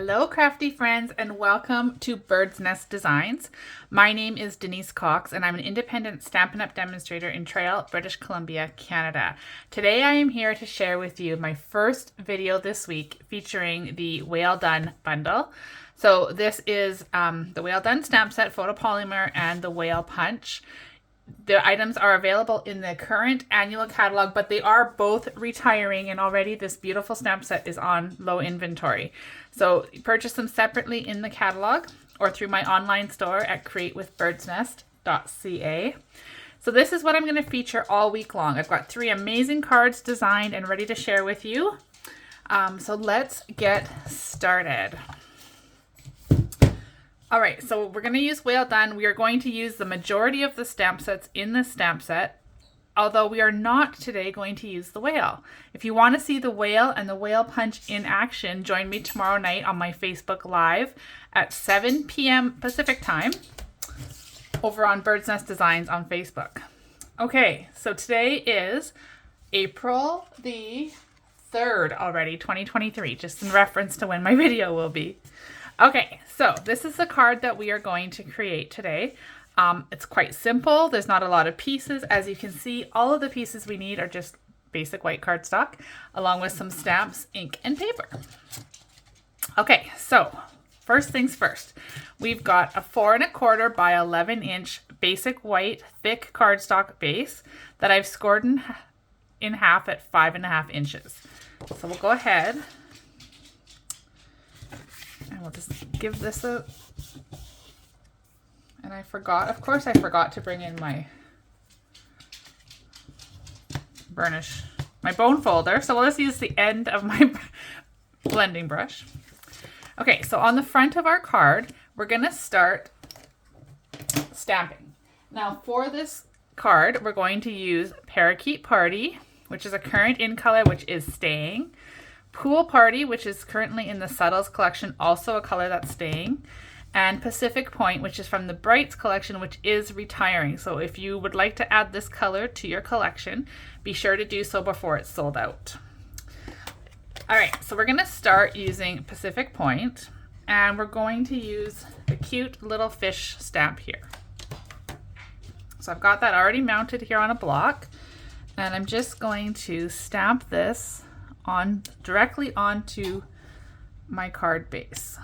Hello crafty friends and welcome to Bird's Nest Designs. My name is Denise Cox and I'm an independent Stampin' Up! Demonstrator in Trail, British Columbia, Canada. Today I am here to share with you my first video this week featuring the Whale Done bundle. So this is the Whale Done stamp set, photopolymer, and the Whale Punch. The items are available in the current annual catalog, but they are both retiring, and already this beautiful stamp set is on low inventory. So purchase them separately in the catalog or through my online store at createwithbirdsnest.ca. So this is what I'm going to feature all week long. I've got 3 amazing cards designed and ready to share with you. So let's get started. All right, so we're going to use Whale Done. We are going to use the majority of the stamp sets in this stamp set, although we are not today going to use the whale. If you want to see the whale and the Whale Punch in action, join me tomorrow night on my Facebook Live at 7 p.m. Pacific time over on Bird's Nest Designs on Facebook. Okay, so today is April the 3rd already, 2023, just in reference to when my video will be. Okay, so this is the card that we are going to create today. It's quite simple. There's not a lot of pieces. As you can see, all of the pieces we need are just basic white cardstock, along with some stamps, ink, and paper. Okay, so first things first. We've got a 4 1/4 by 11 inch basic white thick cardstock base that I've scored in half at 5.5 inches. So we'll go ahead and we'll just give this a, and I forgot to bring in my burnish, my bone folder. So we'll just use the end of my blending brush. Okay, so on the front of our card, we're gonna start stamping. Now for this card, we're going to use Parakeet Party, which is a current in color, which is staying. Pool Party, which is currently in the Subtles collection, also a color that's staying, and Pacific Point, which is from the Brights collection, which is retiring. So if you would like to add this color to your collection, be sure to do so before it's sold out. All right, so we're going to start using Pacific Point, and we're going to use the cute little fish stamp here. So I've got that already mounted here on a block, and I'm just going to stamp this directly onto my card base.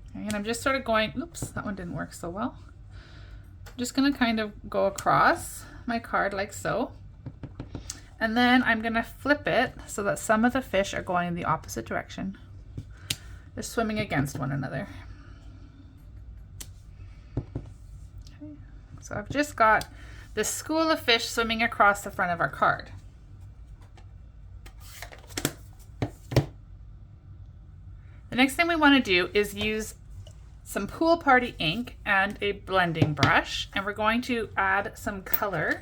Okay, and I'm just sort of going, oops, that one didn't work so well. I'm just going to kind of go across my card like so. And then I'm going to flip it so that some of the fish are going in the opposite direction. They're swimming against one another. Okay, so I've just got this school of fish swimming across the front of our card. The next thing we want to do is use some Pool Party ink and a blending brush, and we're going to add some color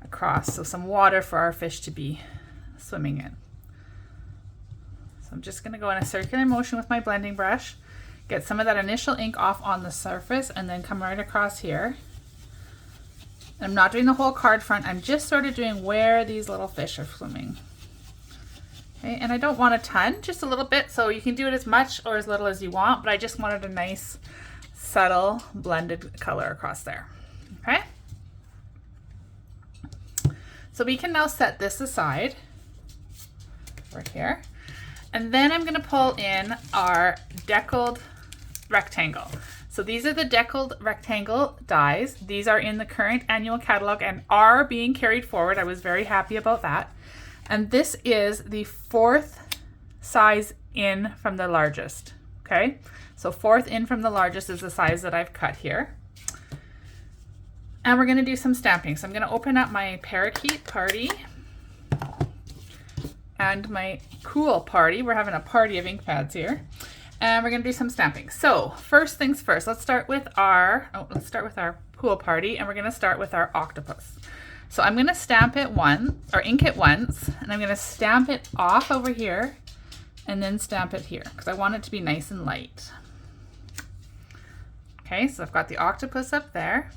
across, so some water for our fish to be swimming in. So I'm just going to go in a circular motion with my blending brush, get some of that initial ink off on the surface, and then come right across here. I'm not doing the whole card front, I'm just sort of doing where these little fish are swimming. Okay, and I don't want a ton, just a little bit, so you can do it as much or as little as you want, but I just wanted a nice, subtle, blended color across there. Okay? So we can now set this aside, right here, and then I'm gonna pull in our deckled rectangle. So these are the deckled rectangle dies. These are in the current annual catalog and are being carried forward. I was very happy about that. And this is the 4th size in from the largest, okay? So 4th in from the largest is the size that I've cut here. And we're gonna do some stamping. So I'm gonna open up my Parakeet Party and my Pool Party. We're having a party of ink pads here. And we're going to do some stamping. So first things first, let's start with our Pool Party, and we're going to start with our octopus. So I'm going to stamp it ink it once, and I'm going to stamp it off over here and then stamp it here because I want it to be nice and light. Okay, so I've got the octopus up there.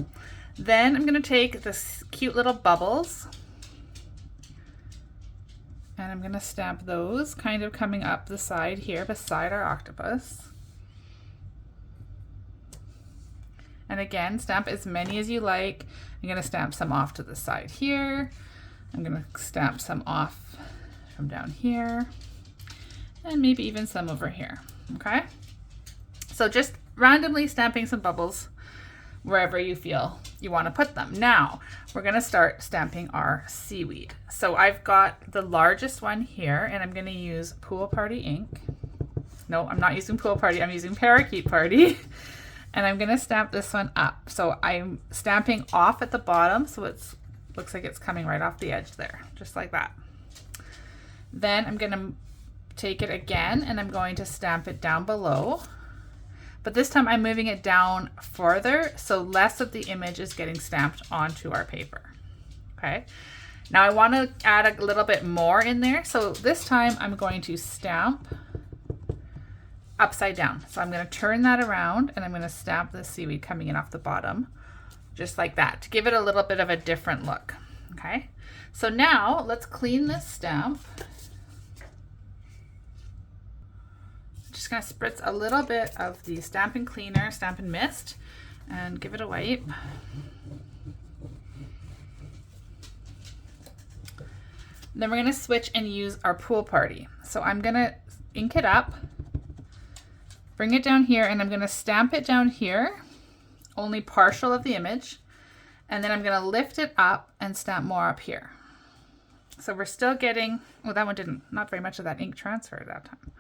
Then I'm going to take this cute little bubbles And I'm going to stamp those kind of coming up the side here beside our octopus. And again, stamp as many as you like. I'm going to stamp some off to the side here. I'm going to stamp some off from down here. And maybe even some over here, okay? So just randomly stamping some bubbles wherever you feel you want to put them. Now, we're going to start stamping our seaweed. So I've got the largest one here, and I'm going to use Pool Party ink. No, I'm not using Pool Party, I'm using Parakeet Party. And I'm going to stamp this one up. So I'm stamping off at the bottom, so it looks like it's coming right off the edge there, just like that. Then I'm going to take it again, and I'm going to stamp it down below. But this time I'm moving it down further, so less of the image is getting stamped onto our paper. Okay. Now I want to add a little bit more in there. So this time I'm going to stamp upside down. So I'm going to turn that around, and I'm going to stamp the seaweed coming in off the bottom, just like that, to give it a little bit of a different look. Okay. So now let's clean this stamp. Just going to spritz a little bit of the Stampin' Cleaner, Stampin' Mist, and give it a wipe. Then we're going to switch and use our Pool Party. So I'm going to ink it up, bring it down here, and I'm going to stamp it down here, only partial of the image, and then I'm going to lift it up and stamp more up here. So we're still getting, oh, that one didn't, not very much of that ink transferred that time.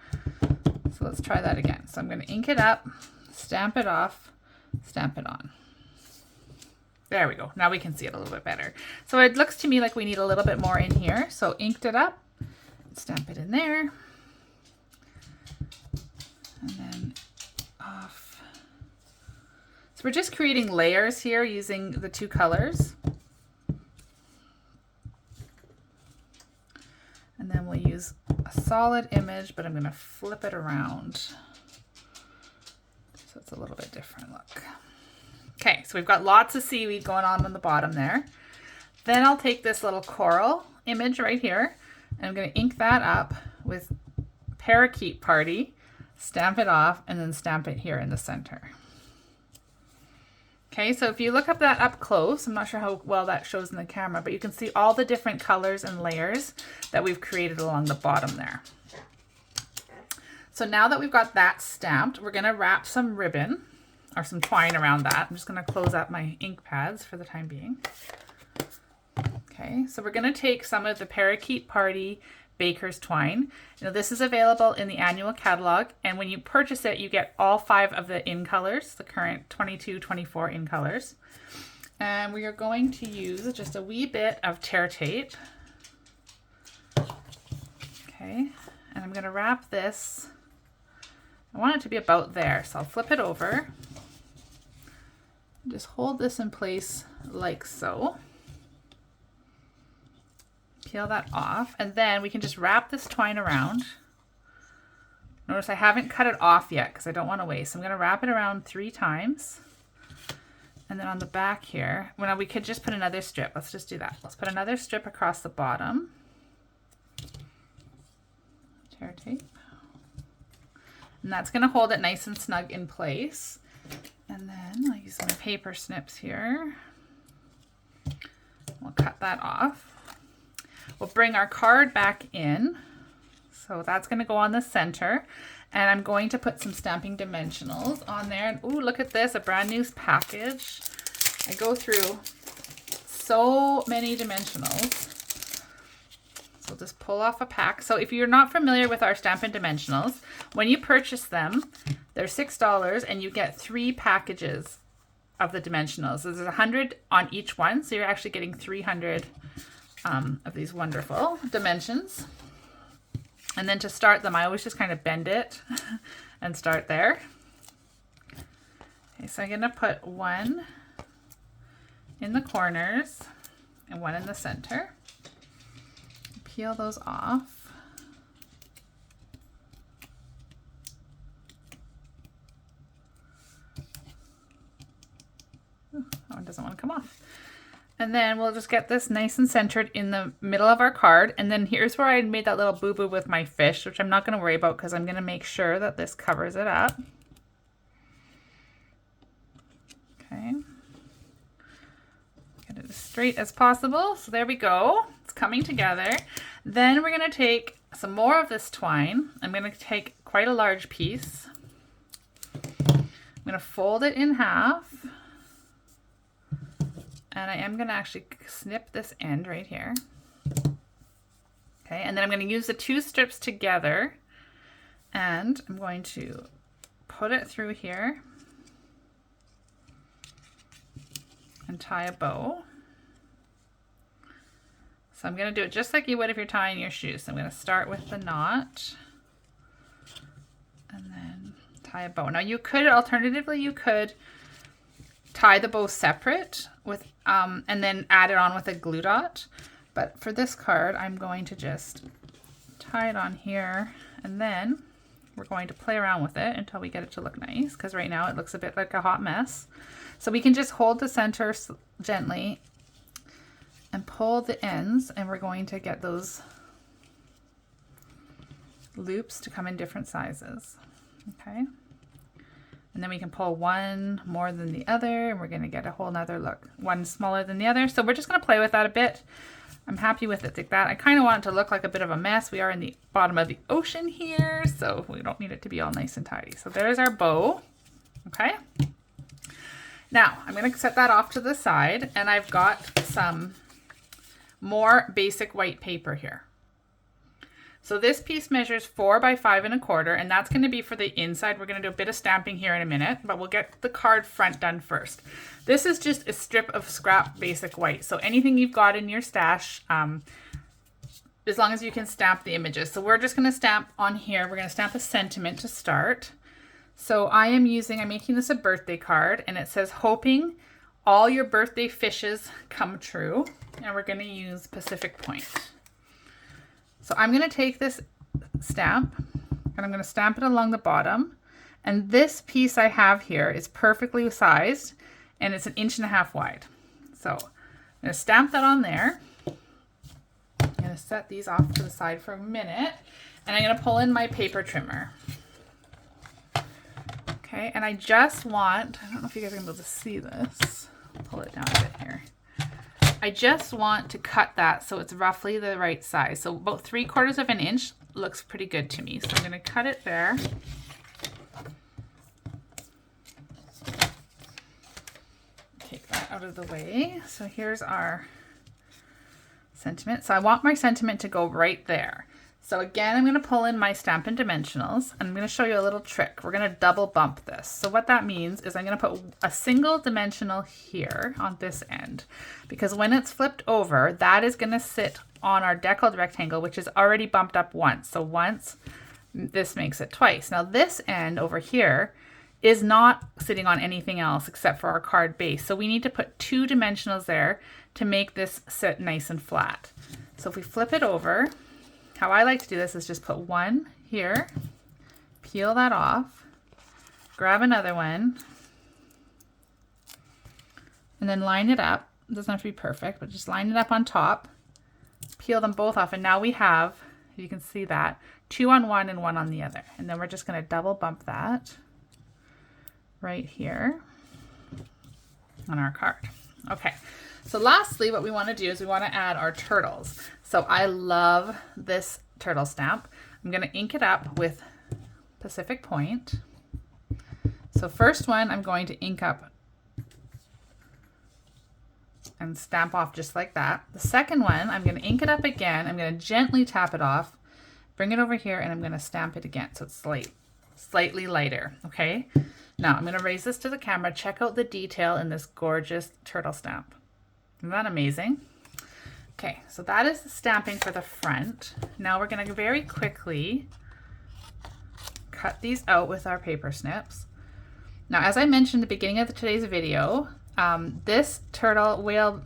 So let's try that again. So I'm going to ink it up, stamp it off, stamp it on. There we go. Now we can see it a little bit better. So it looks to me like we need a little bit more in here. So inked it up, stamp it in there, and then off. So we're just creating layers here using the two colors. And then we'll use a solid image, but I'm going to flip it around so it's a little bit different look. Okay, so we've got lots of seaweed going on the bottom there. Then I'll take this little coral image right here, and I'm going to ink that up with Parakeet Party, stamp it off, and then stamp it here in the center. Okay, so if you look up that up close, I'm not sure how well that shows in the camera, but you can see all the different colors and layers that we've created along the bottom there. So now that we've got that stamped, we're going to wrap some ribbon or some twine around that. I'm just going to close up my ink pads for the time being. Okay, so we're going to take some of the Parakeet Party Baker's twine. Now this is available in the annual catalog, and when you purchase it you get all 5 of the in colors, the current 22, 24 in colors. And we are going to use just a wee bit of tear tape. Okay, and I'm going to wrap this, I want it to be about there, so I'll flip it over. Just hold this in place like so. Peel that off, and then we can just wrap this twine around. Notice I haven't cut it off yet because I don't want to waste. So I'm going to wrap it around 3 times. And then on the back here, well, we could just put another strip. Let's just do that. Let's put another strip across the bottom. Tear tape. And that's going to hold it nice and snug in place. And then I'll use my paper snips here. We'll cut that off. We'll bring our card back in. So that's going to go on the center. And I'm going to put some stamping dimensionals on there. And ooh, look at this, a brand new package. I go through so many dimensionals. So just pull off a pack. So if you're not familiar with our Stampin' Dimensionals, when you purchase them, they're $6 and you get 3 packages of the dimensionals. There's 100 on each one. So you're actually getting 300 of these wonderful dimensions. And then to start them, I always just kind of bend it and start there. Okay, so I'm going to put 1 in the corners and 1 in the center. Peel those off. Ooh, that one doesn't want to come off. And then we'll just get this nice and centered in the middle of our card. And then here's where I made that little boo-boo with my fish, which I'm not going to worry about because I'm going to make sure that this covers it up. Okay. Get it as straight as possible. So there we go. It's coming together. Then we're going to take some more of this twine. I'm going to take quite a large piece. I'm going to fold it in half. And I am going to actually snip this end right here. Okay, and then I'm going to use the two strips together and I'm going to put it through here and tie a bow. So I'm going to do it just like you would if you're tying your shoes. So I'm going to start with the knot and then tie a bow. Now you could, alternatively, you could tie the bow separate with and then add it on with a glue dot. But for this card, I'm going to just tie it on here and then we're going to play around with it until we get it to look nice, because right now it looks a bit like a hot mess. So we can just hold the center gently and pull the ends, and we're going to get those loops to come in different sizes. Okay. And then we can pull one more than the other, and we're going to get a whole nother look. One smaller than the other. So we're just going to play with that a bit. I'm happy with it like that. I kind of want it to look like a bit of a mess. We are in the bottom of the ocean here, so we don't need it to be all nice and tidy. So there's our bow. Okay. Now I'm going to set that off to the side, and I've got some more basic white paper here. So this piece measures 4 by 5 1/4, and that's going to be for the inside. We're going to do a bit of stamping here in a minute, but we'll get the card front done first. This is just a strip of scrap basic white. So anything you've got in your stash, as long as you can stamp the images. So we're just going to stamp on here. We're going to stamp a sentiment to start. So I'm making this a birthday card, and it says, hoping all your birthday fishes come true. And we're going to use Pacific Point. So I'm going to take this stamp and I'm going to stamp it along the bottom. And this piece I have here is perfectly sized and it's 1.5 inches wide. So I'm going to stamp that on there. I'm going to set these off to the side for a minute and I'm going to pull in my paper trimmer. Okay, and I don't know if you guys are going to be able to see this. I'll pull it down a bit here. I just want to cut that so it's roughly the right size. So about 3/4 of an inch looks pretty good to me. So I'm going to cut it there. Take that out of the way. So here's our sentiment. So I want my sentiment to go right there. So again, I'm going to pull in my Stampin' Dimensionals and I'm going to show you a little trick. We're going to double bump this. So what that means is I'm going to put a single dimensional here on this end, because when it's flipped over, that is going to sit on our deckled rectangle, which is already bumped up once. So once, this makes it twice. Now this end over here is not sitting on anything else except for our card base. So we need to put 2 dimensionals there to make this sit nice and flat. So if we flip it over, how I like to do this is just put one here, peel that off, grab another one, and then line it up. It doesn't have to be perfect, but just line it up on top, peel them both off, and now we have, you can see that, 2 on one and 1 on the other. And then we're just going to double bump that right here on our card. Okay. So lastly, what we want to do is we want to add our turtles. So I love this turtle stamp. I'm going to ink it up with Pacific Point. So first one, I'm going to ink up and stamp off just like that. The second one, I'm going to ink it up again. I'm going to gently tap it off, bring it over here, and I'm going to stamp it again. So it's slightly lighter. Okay. Now I'm going to raise this to the camera. Check out the detail in this gorgeous turtle stamp. Isn't that amazing? Okay, so that is the stamping for the front. Now we're going to very quickly cut these out with our paper snips. Now, as I mentioned at the beginning of today's video, this turtle whale,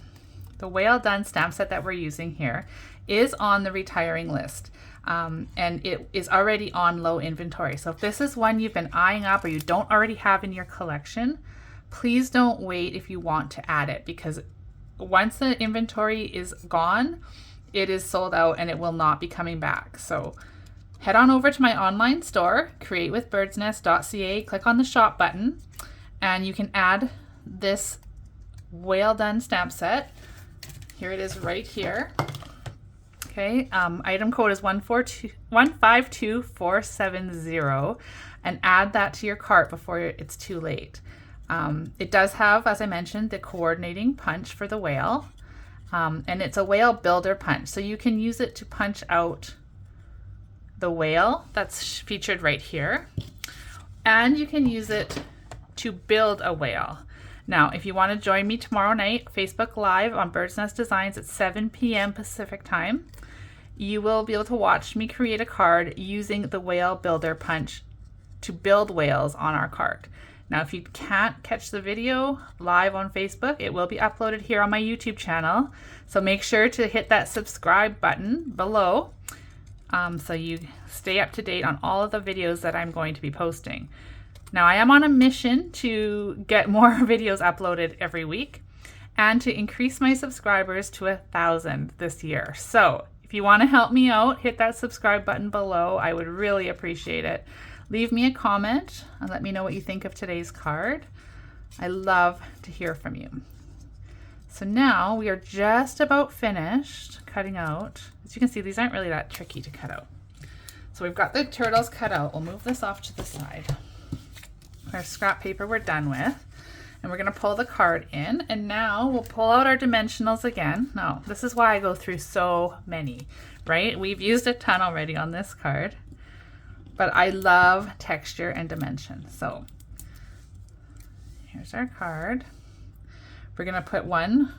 the Whale Done stamp set that we're using here, is on the retiring list. And it is already on low inventory. So if this is one you've been eyeing up or you don't already have in your collection, please don't wait if you want to add it, because once the inventory is gone, it is sold out and it will not be coming back. So head on over to my online store, createwithbirdsnest.ca, click on the shop button, and you can add this Whale Done stamp set. Here it is right here. Okay, item code is 152470, and add that to your cart before it's too late. It does have, as I mentioned, the coordinating punch for the whale, and it's a whale builder punch. So you can use it to punch out the whale that's featured right here, and you can use it to build a whale. Now, if you want to join me tomorrow night, Facebook Live on Bird's Nest Designs at 7 p.m. Pacific time, you will be able to watch me create a card using the Whale Builder Punch to build whales on our card. Now, if you can't catch the video live on Facebook, it will be uploaded here on my YouTube channel. So make sure to hit that subscribe button below so you stay up to date on all of the videos that I'm going to be posting. Now, I am on a mission to get more videos uploaded every week and to increase my subscribers to 1,000 this year. So if you want to help me out, hit that subscribe button below. I would really appreciate it. Leave me a comment and let me know what you think of today's card. I love to hear from you. So now we are just about finished cutting out. As you can see, these aren't really that tricky to cut out. So we've got the turtles cut out. We'll move this off to the side. Our scrap paper we're done with. And we're going to pull the card in, and now we'll pull out our dimensionals again. Now, this is why I go through so many, right? We've used a ton already on this card, but I love texture and dimension. So here's our card. We're going to put one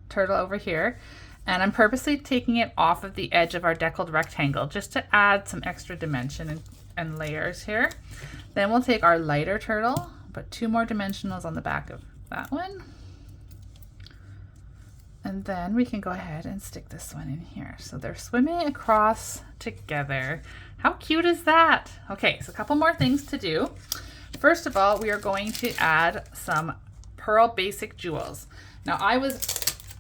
turtle over here, and I'm purposely taking it off of the edge of our deckled rectangle just to add some extra dimension and layers here. Then we'll take our lighter turtle, put two more dimensionals on the back of that one. And then we can go ahead and stick this one in here. So they're swimming across together. How cute is that? Okay, so a couple more things to do. First of all, we are going to add some Pearl Basic Jewels. Now, I was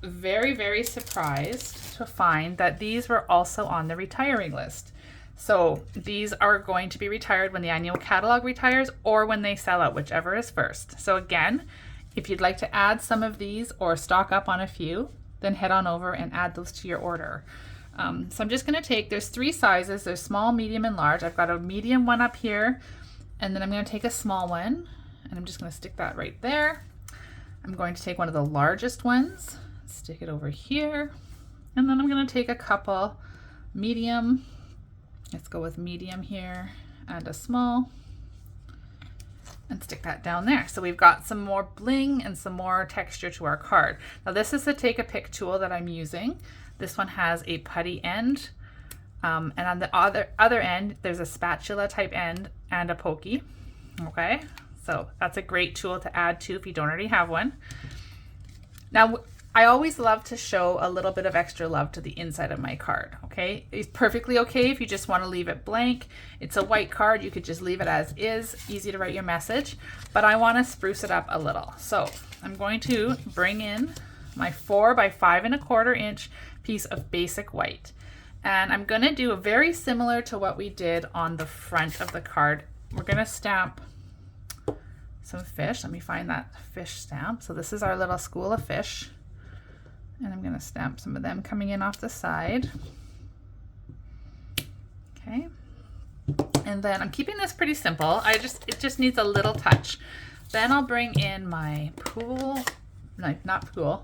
very, very surprised to find that these were also on the retiring list. So these are going to be retired when the annual catalog retires or when they sell out, whichever is first. So again, if you'd like to add some of these or stock up on a few, then head on over and add those to your order. So I'm just going to take, there's three sizes. There's small, medium, and large. I've got a medium one up here, and then I'm going to take a small one, and I'm just going to stick that right there. I'm going to take one of the largest ones, stick it over here, and then I'm going to take a couple medium. Let's go with medium here and a small and stick that down there. So we've got some more bling and some more texture to our card. Now this is the Take a Pick tool that I'm using. This one has a putty end and on the other end there's a spatula type end and a pokey. Okay, so that's a great tool to add to if you don't already have one. Now I always love to show a little bit of extra love to the inside of my card, okay? It's perfectly okay if you just want to leave it blank. It's a white card, you could just leave it as is, easy to write your message, but I want to spruce it up a little. So I'm going to bring in my 4 by 5¼ inch piece of basic white. And I'm going to do a very similar to what we did on the front of the card. We're going to stamp some fish. Let me find that fish stamp. So this is our little school of fish. And I'm going to stamp some of them coming in off the side. Okay. And then I'm keeping this pretty simple. It just needs a little touch. Then I'll bring in my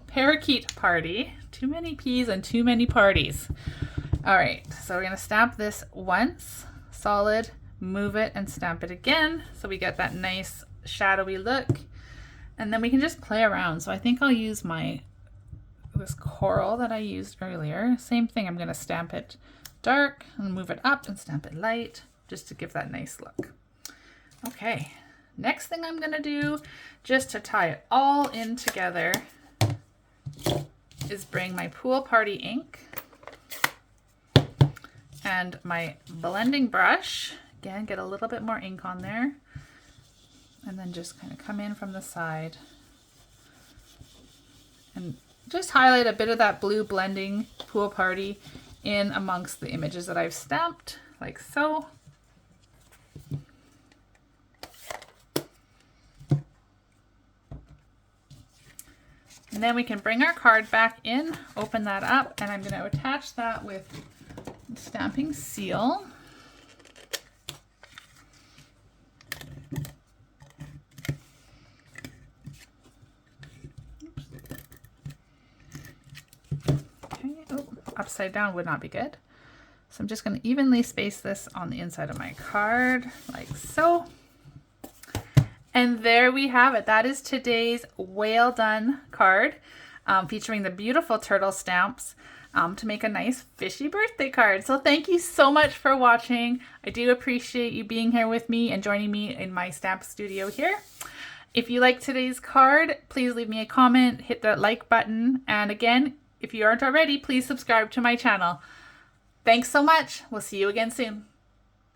parakeet party. Too many P's and too many parties. All right, so we're going to stamp this once, solid, move it and stamp it again. So we get that nice shadowy look. And then we can just play around. So I think I'll use this coral that I used earlier. Same thing, I'm going to stamp it dark and move it up and stamp it light just to give that nice look. Okay, next thing I'm going to do just to tie it all in together is bring my Pool Party ink and my blending brush. Again, get a little bit more ink on there and then just kind of come in from the side and Just highlight a bit of that blue blending pool party in amongst the images that I've stamped, like so. And then we can bring our card back in, open that up, and I'm going to attach that with stamping seal. Okay, oh, upside down would not be good. So I'm just going to evenly space this on the inside of my card, like so. And there we have it. That is today's Whale Done card, featuring the beautiful turtle stamps to make a nice fishy birthday card. So thank you so much for watching. I do appreciate you being here with me and joining me in my stamp studio here. If you like today's card, please leave me a comment, hit that like button. And again, if you aren't already, please subscribe to my channel. Thanks so much. We'll see you again soon.